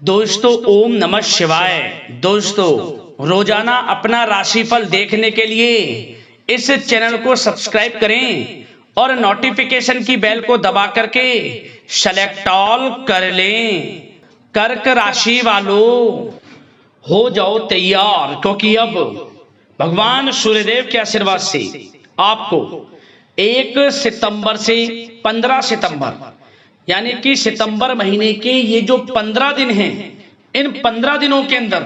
दोस्तों ओम नमः शिवाय। दोस्तों रोजाना अपना राशिफल देखने के लिए इस चैनल को सब्सक्राइब करें और नोटिफिकेशन की बेल को दबा करके सेलेक्ट ऑल कर लें। कर्क राशि वालों हो जाओ तैयार, क्योंकि अब भगवान सूर्यदेव के आशीर्वाद से आपको 1 सितंबर से 15 सितंबर यानी कि सितंबर महीने के ये जो 15 दिन हैं, इन 15 दिनों के अंदर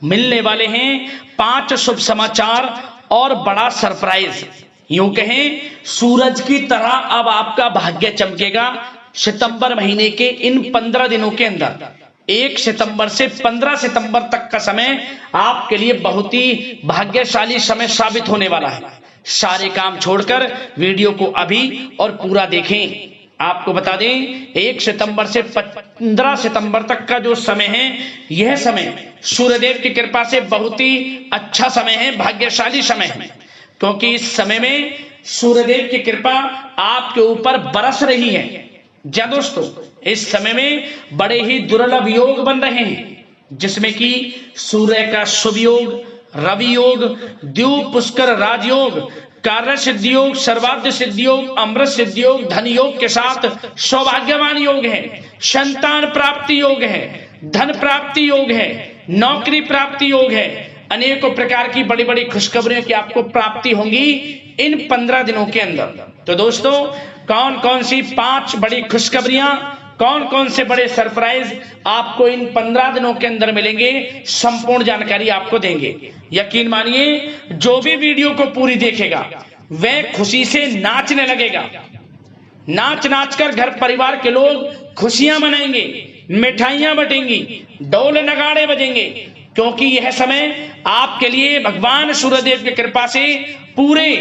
मिलने वाले हैं 5 शुभ समाचार और बड़ा सरप्राइज। यूं कहें सूरज की तरह अब आपका भाग्य चमकेगा। सितंबर महीने के इन 15 दिनों के अंदर 1 सितंबर से 15 सितंबर तक का समय आपके लिए बहुत ही भाग्यशाली समय साबित होने वाला है। सारे काम छोड़कर वीडियो को अभी और पूरा देखें। आपको बता दें 1 सितंबर से 15 सितंबर तक का जो समय है, यह समय सूर्यदेव की कृपा से बहुत ही अच्छा समय है, भाग्यशाली समय है, क्योंकि इस समय में सूर्यदेव की कृपा आपके ऊपर बरस रही है। जी दोस्तों, इस समय में बड़े ही दुर्लभ योग बन रहे हैं, जिसमें कि सूर्य का शुभ योग, रवि योग, द्वीप पुष्कर राजयोग, कार्य सिद्धि योग, सर्वाद्य सिद्धि योग, अमृत सिद्धि योग, धन योग के साथ सौभाग्यवान योग है, संतान प्राप्ति योग है, धन प्राप्ति योग है, नौकरी प्राप्ति योग है। अनेकों प्रकार की बड़ी बड़ी खुशखबरियों की आपको प्राप्ति होंगी इन 15 दिनों के अंदर। तो दोस्तों, कौन कौन सी 5 बड़ी खुशखबरियां, कौन कौन से बड़े सरप्राइज आपको इन 15 दिनों के अंदर मिलेंगे, संपूर्ण जानकारी आपको देंगे। यकीन मानिए, जो भी वीडियो को पूरी देखेगा वह खुशी से नाचने लगेगा। नाच नाच कर घर परिवार के लोग खुशियां मनाएंगे, मिठाइयां बटेंगी, ढोल नगाड़े बजेंगे, क्योंकि यह समय आपके लिए भगवान सूर्यदेव की कृपा से पूरे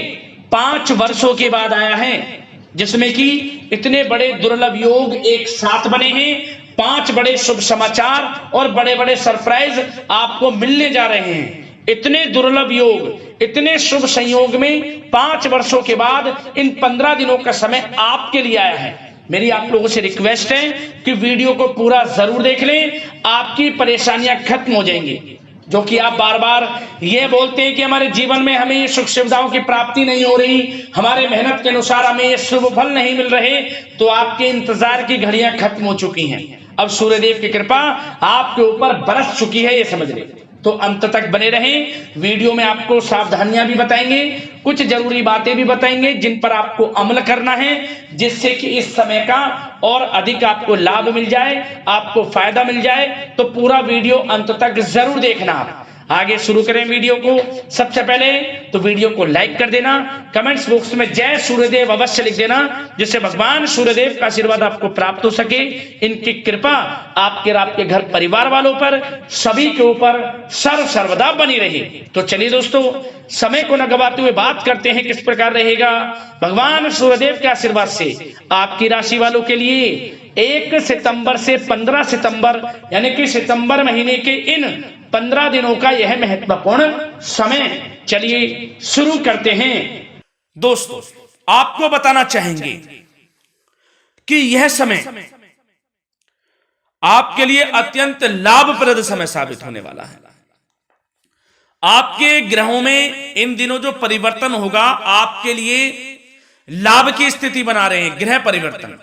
5 वर्षों के बाद आया है, जिसमें कि इतने बड़े दुर्लभ योग एक साथ बने हैं। 5 बड़े शुभ समाचार और बड़े बड़े सरप्राइज आपको मिलने जा रहे हैं। इतने दुर्लभ योग, इतने शुभ संयोग में 5 वर्षों के बाद इन 15 दिनों का समय आपके लिए आया है। मेरी आप लोगों से रिक्वेस्ट है कि वीडियो को पूरा जरूर देख लें, आपकी परेशानियां खत्म हो जाएंगी। जो कि आप बार बार ये बोलते हैं कि हमारे जीवन में हमें ये सुख सुविधाओं की प्राप्ति नहीं हो रही, हमारे मेहनत के अनुसार हमें ये शुभ फल नहीं मिल रहे, तो आपके इंतजार की घड़ियां खत्म हो चुकी हैं। अब सूर्यदेव की कृपा आपके ऊपर बरस चुकी है, ये समझ लें। तो अंत तक बने रहें। वीडियो में आपको सावधानियां भी बताएंगे, कुछ जरूरी बातें भी बताएंगे जिन पर आपको अमल करना है, जिससे कि इस समय का और अधिक आपको लाभ मिल जाए, आपको फायदा मिल जाए। तो पूरा वीडियो अंत तक जरूर देखना। आप आगे शुरू करें वीडियो को। सबसे पहले तो वीडियो को लाइक कर देना, कमेंट्स बॉक्स में जय सूर्यदेव अवश्य लिख देना, जिससे भगवान सूर्यदेव का आशीर्वाद आपको प्राप्त हो सके, इनकी कृपा आपके और आपके घर परिवार वालों पर, सभी के ऊपर सर्वदा बनी रहे। तो चलिए दोस्तों, समय को न गवाते हुए बात करते हैं किस प्रकार रहेगा भगवान सूर्यदेव के आशीर्वाद से आपकी राशि वालों के लिए 1 सितंबर से 15 सितंबर यानी कि सितंबर महीने के इन 15 दिनों का यह महत्वपूर्ण समय। चलिए शुरू करते हैं। दोस्तों, आपको बताना चाहेंगे कि यह समय आपके लिए अत्यंत लाभप्रद समय साबित होने वाला है। आपके ग्रहों में इन दिनों जो परिवर्तन होगा, आपके लिए लाभ की स्थिति बना रहे हैं। ग्रह परिवर्तन,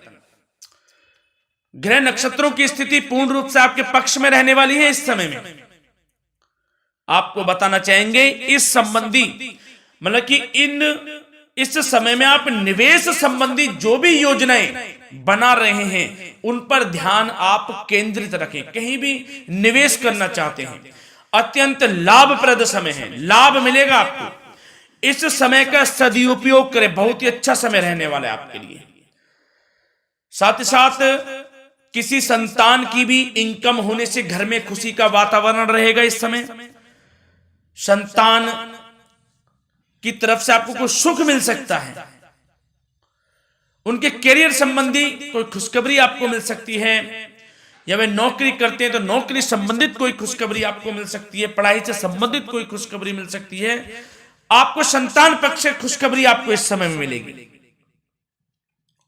ग्रह नक्षत्रों की स्थिति पूर्ण रूप से आपके पक्ष में रहने वाली है। इस समय में आपको बताना चाहेंगे इस संबंधी, मतलब कि इस समय में आप निवेश संबंधी जो भी योजनाएं बना रहे हैं, उन पर ध्यान आप केंद्रित रखें। कहीं भी निवेश करना चाहते हैं, अत्यंत लाभप्रद समय है, लाभ मिलेगा आपको। इस समय का सदुपयोग करें, बहुत ही अच्छा समय रहने वाला है आपके लिए। साथ ही साथ किसी संतान की भी इनकम होने से घर में खुशी का वातावरण रहेगा। इस समय संतान की तरफ से आपको कुछ सुख मिल सकता है, उनके करियर संबंधी कोई खुशखबरी आपको मिल सकती है, या वे नौकरी करते हैं तो नौकरी संबंधित कोई खुशखबरी आपको मिल सकती है, पढ़ाई से संबंधित कोई खुशखबरी मिल सकती है। आपको संतान पक्ष से खुशखबरी आपको इस समय में मिलेगी।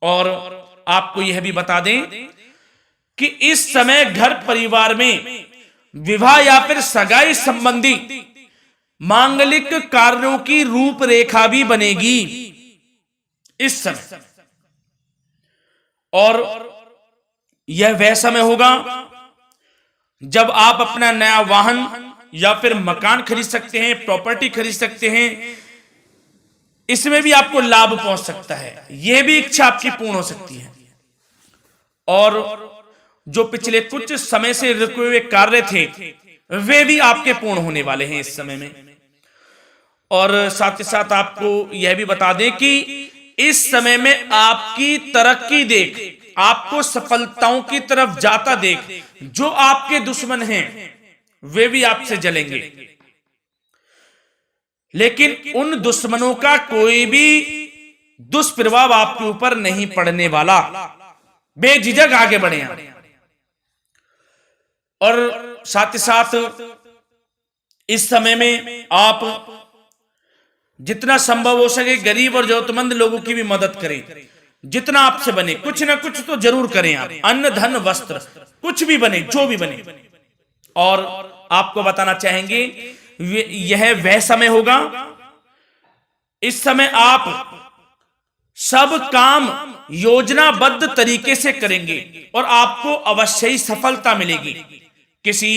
और आपको यह भी बता दें कि इस समय घर परिवार में विवाह या फिर सगाई संबंधी मांगलिक कार्यों की रूपरेखा भी बनेगी इस समय। और यह वह समय होगा जब आप अपना नया वाहन या फिर मकान खरीद सकते हैं, प्रॉपर्टी खरीद सकते हैं। इसमें भी आपको लाभ पहुंच सकता है, यह भी इच्छा आपकी पूर्ण हो सकती है। और जो पिछले कुछ समय से रुके हुए कार्य थे वे भी आपके पूर्ण होने वाले हैं इस समय में। और साथ ही साथ आपको यह भी बता दें कि इस समय में आपकी तरक्की देख, आपको सफलताओं की तरफ जाता देख जो आपके दुश्मन हैं वे भी आपसे जलेंगे, लेकिन उन दुश्मनों का कोई भी दुष्प्रभाव आपके ऊपर नहीं पड़ने वाला। बेझिझक आगे बढ़े आप। और साथ ही साथ इस समय में आप जितना संभव हो सके गरीब और जरूरतमंद लोगों की भी मदद करें। जितना आपसे बने कुछ ना कुछ तो जरूर करें आप, अन्न धन वस्त्र कुछ भी बने, जो भी बने। और आपको बताना चाहेंगे यह वह समय होगा, इस समय आप सब काम योजनाबद्ध तरीके से करेंगे और आपको अवश्य ही सफलता मिलेगी। किसी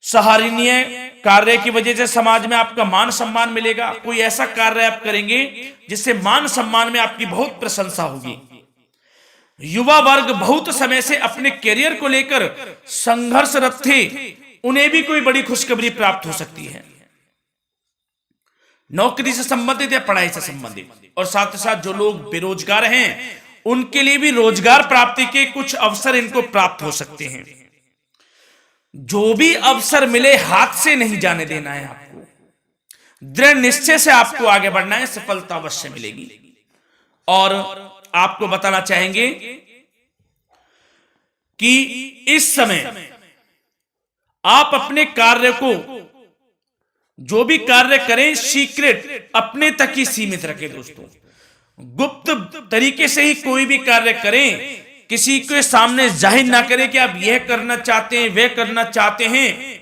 सराहनीय कार्य की वजह से समाज में आपका मान सम्मान मिलेगा। कोई ऐसा कार्य आप करेंगे जिससे मान सम्मान में आपकी बहुत प्रशंसा होगी। युवा वर्ग बहुत समय से अपने करियर को लेकर संघर्षरत थे, उन्हें भी कोई बड़ी खुशखबरी प्राप्त हो सकती है, नौकरी से संबंधित या पढ़ाई से संबंधित। और साथ ही साथ जो लोग बेरोजगार हैं उनके लिए भी रोजगार प्राप्ति के कुछ अवसर इनको प्राप्त हो सकते हैं। जो भी अवसर मिले हाथ से नहीं जाने देना है आपको, दृढ़ निश्चय से आपको आगे बढ़ना है, सफलता अवश्य मिलेगी। और आपको बताना चाहेंगे कि इस समय आप अपने कार्य को, जो भी कार्य करें, सीक्रेट अपने तक ही सीमित रखें दोस्तों। गुप्त तरीके से ही कोई भी कार्य करें, किसी के सामने जाहिर ना करें कि आप यह करना चाहते हैं, वह करना चाहते हैं,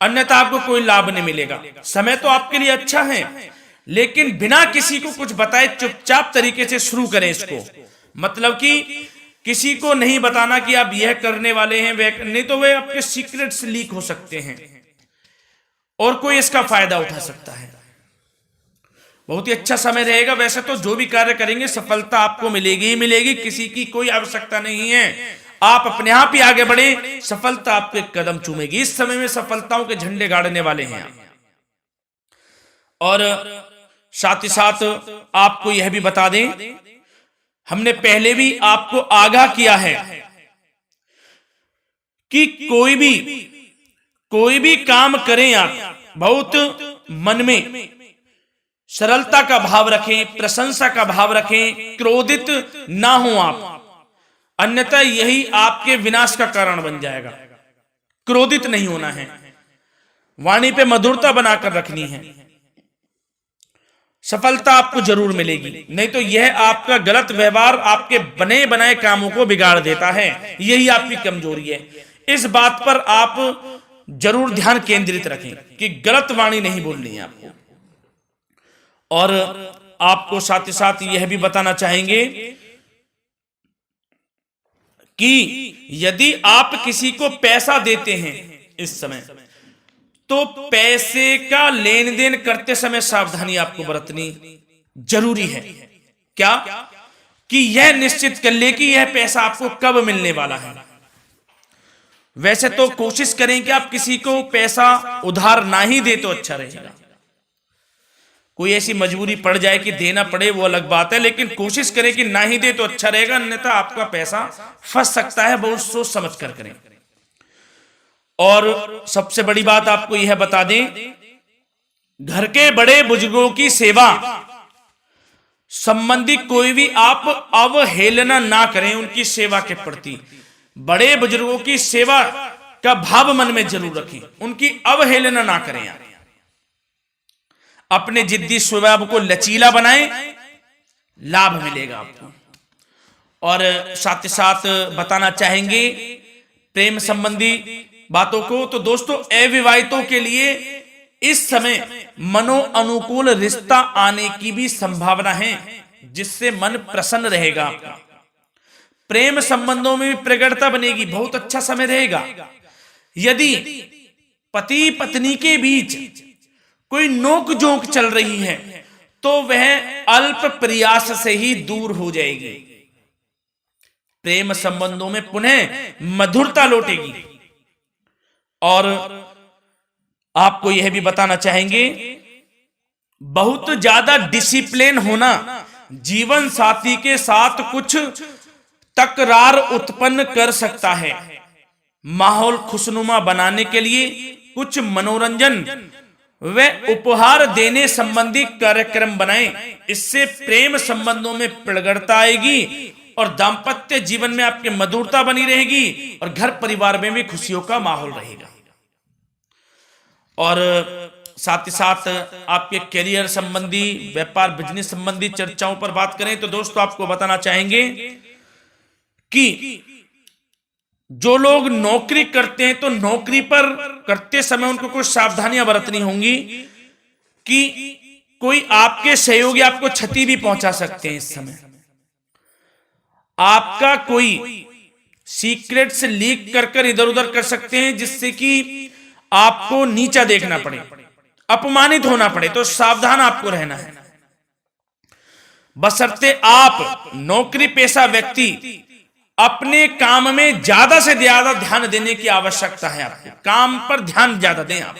अन्यथा आपको कोई लाभ नहीं मिलेगा। समय तो आपके लिए अच्छा है, लेकिन बिना किसी को कुछ बताए चुपचाप तरीके से शुरू करें इसको। मतलब कि किसी को नहीं बताना कि आप यह करने वाले हैं, वह नहीं, तो वे आपके सीक्रेट्स लीक हो सकते हैं और कोई इसका फायदा उठा सकता है। बहुत ही अच्छा समय रहेगा। वैसे तो जो भी कार्य करेंगे सफलता आपको मिलेगी ही मिलेगी, किसी की कोई आवश्यकता नहीं है। आप अपने आप ही आगे बढ़े, सफलता आपके कदम चूमेगी। इस समय में सफलताओं के झंडे गाड़ने वाले हैं आप। और साथ ही साथ आपको यह भी बता दें, हमने पहले भी आपको आगाह किया है कि कोई भी काम करें आप बहुत मन में सरलता का भाव रखें, प्रशंसा का भाव रखें, क्रोधित ना हो आप, अन्यथा यही आपके विनाश का कारण बन जाएगा। क्रोधित नहीं होना है, वाणी पे मधुरता बनाकर रखनी है, सफलता आपको जरूर मिलेगी। नहीं तो यह आपका गलत व्यवहार आपके बने बनाए कामों को बिगाड़ देता है, यही आपकी कमजोरी है। इस बात पर आप जरूर ध्यान केंद्रित रखें कि गलत वाणी नहीं बोलनी है आपको। और आपको साथ ही साथ यह भी बताना चाहेंगे कि यदि आप किसी को पैसा देते हैं इस समय, तो पैसे का लेन देन करते समय सावधानी आपको बरतनी जरूरी है। क्या कि यह निश्चित कर ले कि यह पैसा आपको कब मिलने वाला है। वैसे तो कोशिश करें कि आप किसी को पैसा उधार ना ही दे तो अच्छा रहेगा। कोई ऐसी मजबूरी पड़ जाए कि देना पड़े वो अलग बात है, लेकिन कोशिश करें कि ना ही दे तो अच्छा रहेगा, अन्यथा आपका पैसा फंस सकता है। बहुत सोच समझ कर करें। और सबसे बड़ी बात आपको यह बता दें, घर के बड़े बुजुर्गों की सेवा संबंधी कोई भी आप अवहेलना ना करें उनकी सेवा के प्रति। बड़े बुजुर्गों की सेवा का भाव मन में जरूर रखें, उनकी अवहेलना ना करें आप। अपने जिद्दी स्वभाव को लचीला बनाएं, लाभ मिलेगा आपको। और साथ ही साथ बताना चाहेंगे प्रेम संबंधी बातों को। तो दोस्तों, अविवाहितों के लिए इस समय मनो अनुकूल रिश्ता आने की भी संभावना है, जिससे मन प्रसन्न रहेगा आपका। प्रेम संबंधों में भी प्रगाढ़ता बनेगी, बहुत अच्छा समय रहेगा। यदि पति पत्नी के बीच कोई नोक झोंक चल रही है तो वह अल्प प्रयास से ही दूर हो जाएगी। प्रेम संबंधों में पुनः मधुरता लौटेगी। और आपको यह भी बताना चाहेंगे, बहुत ज्यादा डिसिप्लिन होना जीवन साथी के साथ कुछ तकरार उत्पन्न कर सकता है। माहौल खुशनुमा बनाने के लिए कुछ मनोरंजन व उपहार देने संबंधी कार्यक्रम बनाएं। इससे प्रेम संबंधों में प्रगाढ़ता आएगी और दाम्पत्य जीवन में आपके मधुरता बनी रहेगी और घर परिवार में भी खुशियों का माहौल रहेगा। और साथ ही साथ आपके करियर संबंधी, व्यापार बिजनेस संबंधी चर्चाओं पर बात करें तो दोस्तों, आपको बताना चाहेंगे कि जो लोग नौकरी करते हैं तो नौकरी पर करते समय उनको कुछ सावधानियां बरतनी होंगी कि कोई आपके सहयोगी आपको क्षति भी पहुंचा सकते हैं। इस समय आपका कोई सीक्रेट्स लीक कर इधर उधर कर सकते हैं, जिससे कि आपको नीचा देखना पड़े, अपमानित होना पड़े। तो सावधान आपको रहना है। बशर्ते आप नौकरी पेशा व्यक्ति अपने काम में ज्यादा से ज्यादा ध्यान देने की आवश्यकता है। आपको काम पर ध्यान ज्यादा दें। आप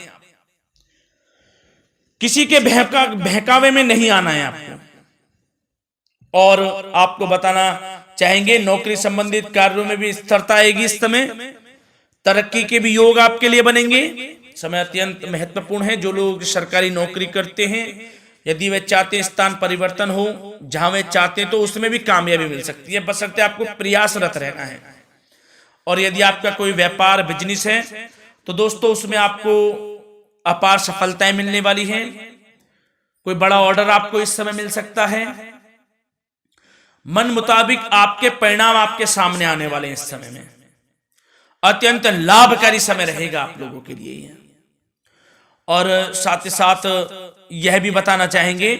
किसी के बहकावे में नहीं आना है आपको। और आपको बताना चाहेंगे, नौकरी संबंधित कार्यों में भी स्थिरता आएगी। इस समय तरक्की के भी योग आपके लिए बनेंगे। समय अत्यंत महत्वपूर्ण है। जो लोग सरकारी नौकरी करते हैं, यदि वे चाहते हैं स्थान परिवर्तन हो, जहां वे चाहते हैं, तो उसमें भी कामयाबी मिल सकती है, बशर्ते आपको प्रयासरत रहना है। और यदि आपका कोई व्यापार बिजनेस है तो दोस्तों, उसमें आपको अपार सफलताएं मिलने वाली हैं। कोई बड़ा ऑर्डर आपको इस समय मिल सकता है। मन मुताबिक आपके परिणाम आपके सामने आने वाले हैं। इस समय में अत्यंत लाभकारी समय रहेगा आप लोगों के लिए। और साथ ही साथ यह भी बताना चाहेंगे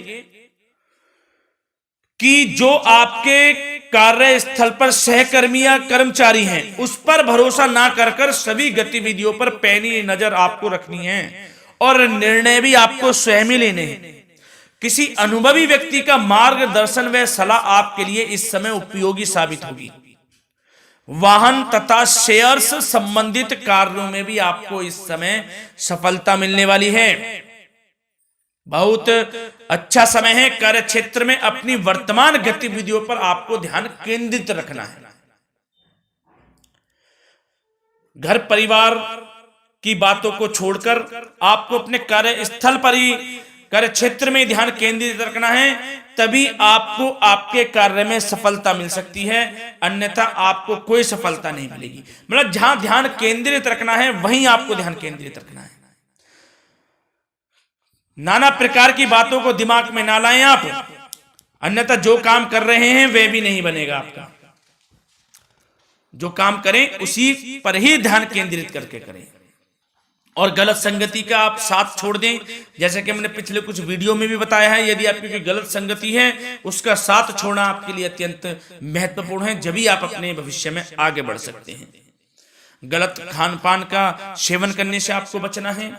कि जो आपके कार्यस्थल पर सहकर्मी या कर्मचारी हैं, उस पर भरोसा ना कर सभी गतिविधियों पर पैनी नजर आपको रखनी है और निर्णय भी आपको स्वयं ही लेने हैं। किसी अनुभवी व्यक्ति का मार्गदर्शन व सलाह आपके लिए इस समय उपयोगी साबित होगी। वाहन तथा शेयर्स संबंधित कार्यों में भी आपको इस समय सफलता मिलने वाली है। बहुत अच्छा समय है। कार्य क्षेत्र में अपनी वर्तमान गतिविधियों पर आपको ध्यान केंद्रित रखना है। घर परिवार की बातों को छोड़कर आपको अपने कार्यस्थल पर ही, कार्य क्षेत्र में ध्यान केंद्रित रखना है, तभी आपको आपके कार्य में सफलता मिल सकती है। अन्यथा आपको कोई सफलता नहीं मिलेगी। मतलब जहां ध्यान केंद्रित रखना है वहीं आपको ध्यान केंद्रित रखना है। नाना प्रकार की बातों को दिमाग में ना लाएं आप, अन्यथा जो काम कर रहे हैं वह भी नहीं बनेगा आपका। जो काम करें उसी पर ही ध्यान केंद्रित करके करें और गलत संगति का आप साथ छोड़ दें। जैसे कि हमने पिछले कुछ वीडियो में भी बताया है, यदि आपकी कोई गलत संगति है उसका साथ छोड़ना आपके लिए अत्यंत महत्वपूर्ण है। जब ही आप अपने भविष्य में आगे बढ़ सकते हैं। गलत खान पान का सेवन करने से आपको बचना है।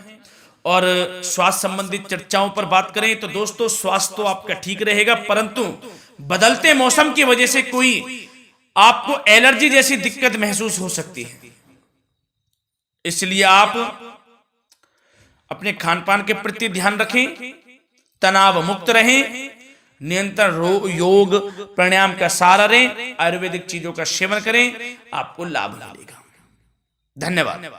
और स्वास्थ्य संबंधित चर्चाओं पर बात करें तो दोस्तों, स्वास्थ्य तो आपका ठीक रहेगा, परंतु बदलते मौसम की वजह से कोई आपको एलर्जी जैसी दिक्कत महसूस हो सकती है। इसलिए आप अपने खान पान के प्रति ध्यान रखें, तनाव मुक्त रहें, नियंत्रण योग प्राणायाम का सहारा लें, आयुर्वेदिक चीजों का सेवन करें, आपको लाभ मिलेगा। धन्यवाद।